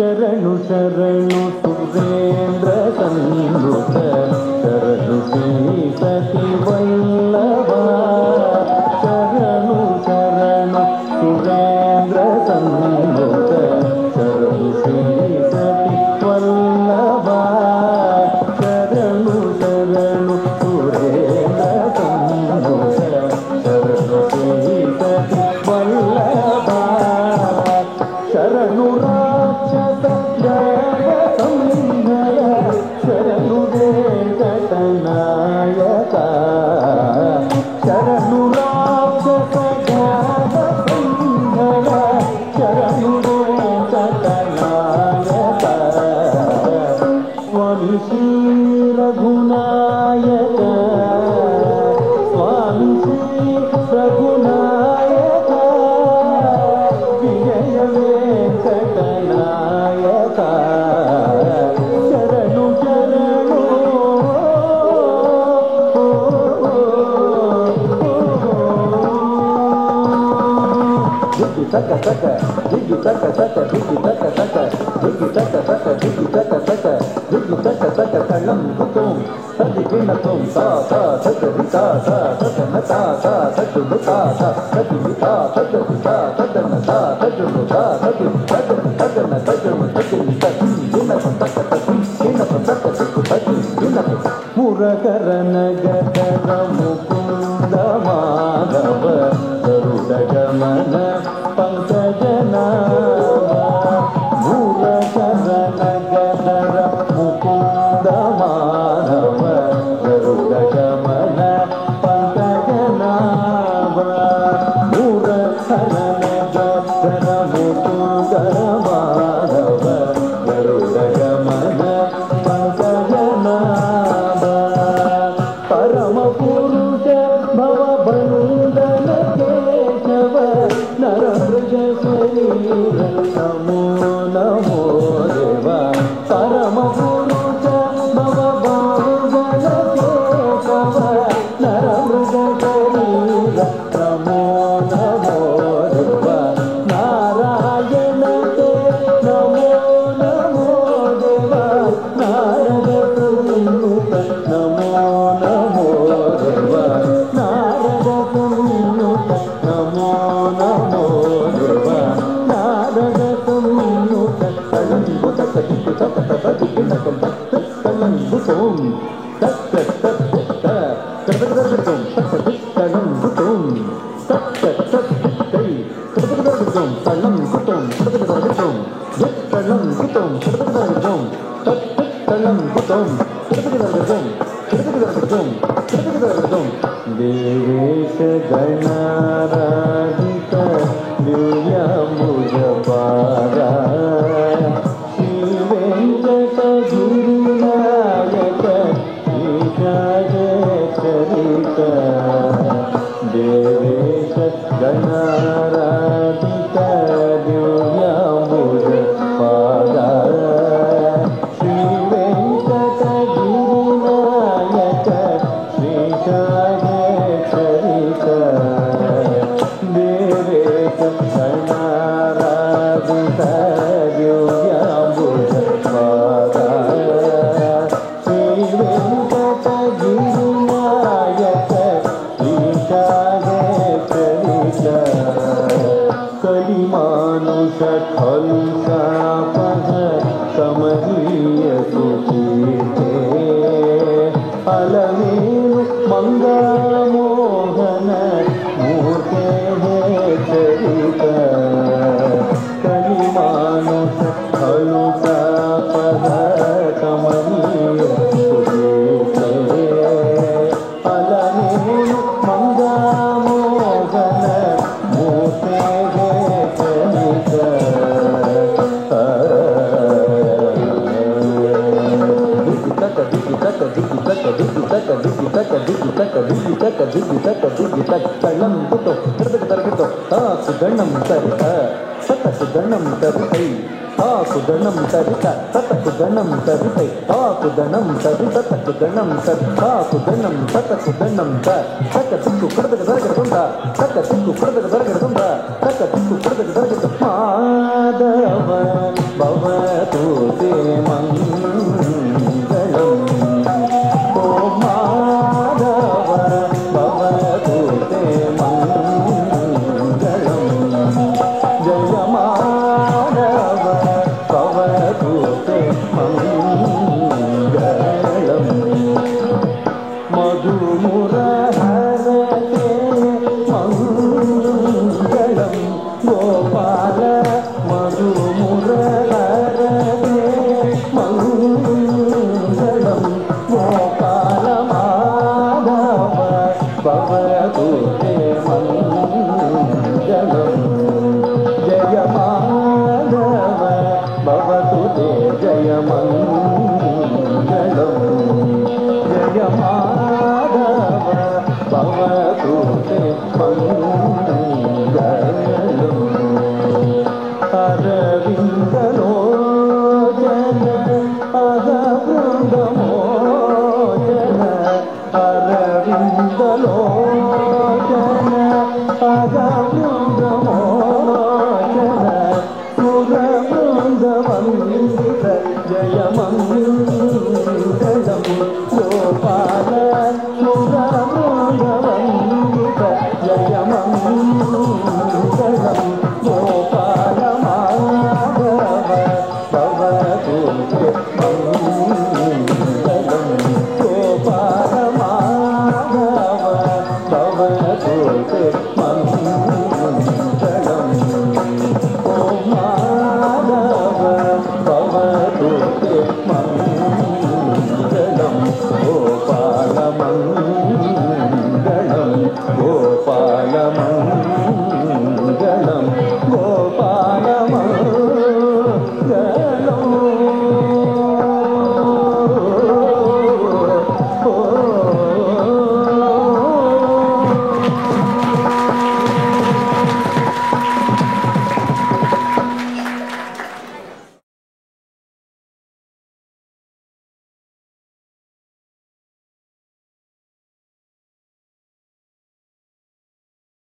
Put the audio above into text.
ಶರಣು ಶರಣು ಸುರೇಂದ್ರ ಸಂಗೃತ ಶರಣು ಶ್ರೀ ಸತಿ ವಲ್ಲಭ ಶರಣು ಶರಣು ಸುರೇಂದ್ರ ಸಂಗೃತ ಶರಣು ಶ್ರೀ ಸತಿ ವಲ್ಲಭ ಶರಣು ಶರಣು ಸುರೇಂದ್ರ ಸಂಗೃತ ಶರಣು ಶ್ರೀ ಸತಿ ವಲ್ಲಭ ಶರಣು ರಾಕ್ಷಸ ಸಂಘರ ಶರಣು ವೆಂಕಟನಾಯಕ ಶರಣು ರಾಕ್ಷಸ ಸಂಘರ ಶರಣು ವೆಂಕಟನಾಯಕ ಸ್ವಾಮಿ ಶ್ರೀ ರಘುನಾಯಕ ಸ್ವಾಮಿ ಶ್ರೀ ರಘುನಾಯಕ ವಿಜಯ ವೆಂಕಟನಾಯಕ ಶರಣು ಶರಣು ಜಿಗ್ಗಿ ತಕ್ಕ ತಕ್ಕ ಜಿಗ್ಗಿ ತಕ್ಕ ತಕ್ಕ ಜಿಗ್ಗಿ ತಕ್ಕ ತಕ್ಕ ಜಿಗ್ಗಿ ತಕ್ಕ ತಕ್ಕ ಜಿಗ್ಗಿ ತಕ್ಕ ತಕ್ಕ ಜಿಗ್ಗಿ ತಕ್ಕ ತಕ್ಕ ಕಳ್ಳಂ ಕುತುಂ ಸದಿ ಕಿನ್ನತುಂ ತಾ ತಾ ಸದಿ ತಾ ತಾ ಸದನ ತಾ ತಾ ಸದು ತಾ ತಾ ಸದಿ ತಾ ಸದಿ ತಾ ಸದನ ತಾ ಸದು ತಾ ಸದಿ ಸದನ ಸದನ ಸದನ ಸದಿ ಸದಿ ಕಿನ್ನತುಂ ತಕ್ಕ ತಕ್ಕ ಕಿನ್ನತುಂ ತಕ್ಕ ತಕ್ಕ ಸದಿ ಕಿನ್ನತುಂ ಮುರಕರನ ಗದರ ಮುಕುಂದ ಮಾಧವ ಗರುಡ ಗಮನ ಪಂಕಜನಾಭ ಮುರಕರನ ಗದರ ಮುಕುಂದ ಮಾಧವ ಗರುಡ ಗಮನ ಪಂಕಜನಾಭ ಮುರಕರನ ಗದರ ಮುಕುಂದ ಮಾಧವ ಗರುಡ ಗಮನ ಪಂಕಜನಾಭ ಪರಮ ಪುರುಷ ಭವ ಬಂಧನ ಕೇಶವ ನರಮೃಗ ಶರೀರ ನಮೋ ನಮೋ ದೇವ ಪರಮ ಪುರುಷ ಭವ ಬಂಧನ ಕೇಶವ ನರಮೃಗ ಶರೀರ ನಮೋ ನಮೋ ದೇವ ನಾರಾಯಣ ನಮೋ ನಮೋ ದೇವ ನಾರದ ಸುನ್ನುತ ನಮೋ ನಮೋ ದೇವ ನಾರದ ಸುನ್ನುತ ನಮೋ ನಮೋ ದೇವ ನಾರದ ಸುನ್ನುತ ಕಳಂಬು ತಕ್ಕ ತಿಕ್ಕು ತಕ್ಕ ತಕ್ಕ ತಿಕ್ಕಿನ ಕಂಪ ಕಳಂಬು తళ్ళం కుతం తడతగదరగటం తళ్ళం కుతం తడతగదరగటం తళ్ళం కుతం తడతగదరగటం తడతగదరగటం తడతగదరగటం దేవేశ గణారాధిత దివ్యాంబుజపాదా శ్రీ వెంకటగిరినాయక ఈశాజేశ్వరిత దేవేశ గణారాధిత దివ్యాంబుజపాదా శ్రీ వెంకటగిరినాయక శ్రీశాజేశ్వరిత దేవేశ గణారాధిత దివ్యాంబుజపాదా శ్రీ వెంకటగిరినాయక శ్రీశాజేశ్వరిత కలిమానుష ఖలు శాపః కమనీయ సుకీర్తే అలమేలు మంగళమోహన మూర్తే చరిత కలిమానుష ఖలు శాపః కమనీయ సుకీర్తే అలమేలు మంగళమోహన మూర్తే చరిత తళ్ళం కుతో తడతగదరగటం తాకు దండం సరిత సతకు దండం సరితై తాకు దండం సరిత సతకు దండం సరితై తాకు దండం సరి సతకు దండం సరి తాకు దండం సతకు దండం సక తిక్కు కడతగదరగటం సక తిక్కు కడతగదరగటం సక తిక్కు కడతగదరగటం మాధవ భవతు తే మంగళం ఓ మాధవ భవతు తే మంగళం జయ మాధవ భవతు తే మంగళం మధుమురహరతే మంగళం గోపాల మధుమురహరతే మంగళం గోపాల మాధవ భవతు తే మంగళం జయ మాధవ భవతు తే జయ మంగళం జయ మాధవ భవతు తే మంగళం అరవిందలోచన అగవృందమోచన అరవిందలోచన అగవృందమోచన సురవృందవందిత జయ మంగళం గోపాల సురవృందవందిత జయ మంగళం గోపాల మాధవ భవతు తే మంగళం గోపాల మాధవ భవతు తే మంగళం ఓ మాధవ భవతు తే మంగళం గోపాల మంగళం గోపాల మంగళం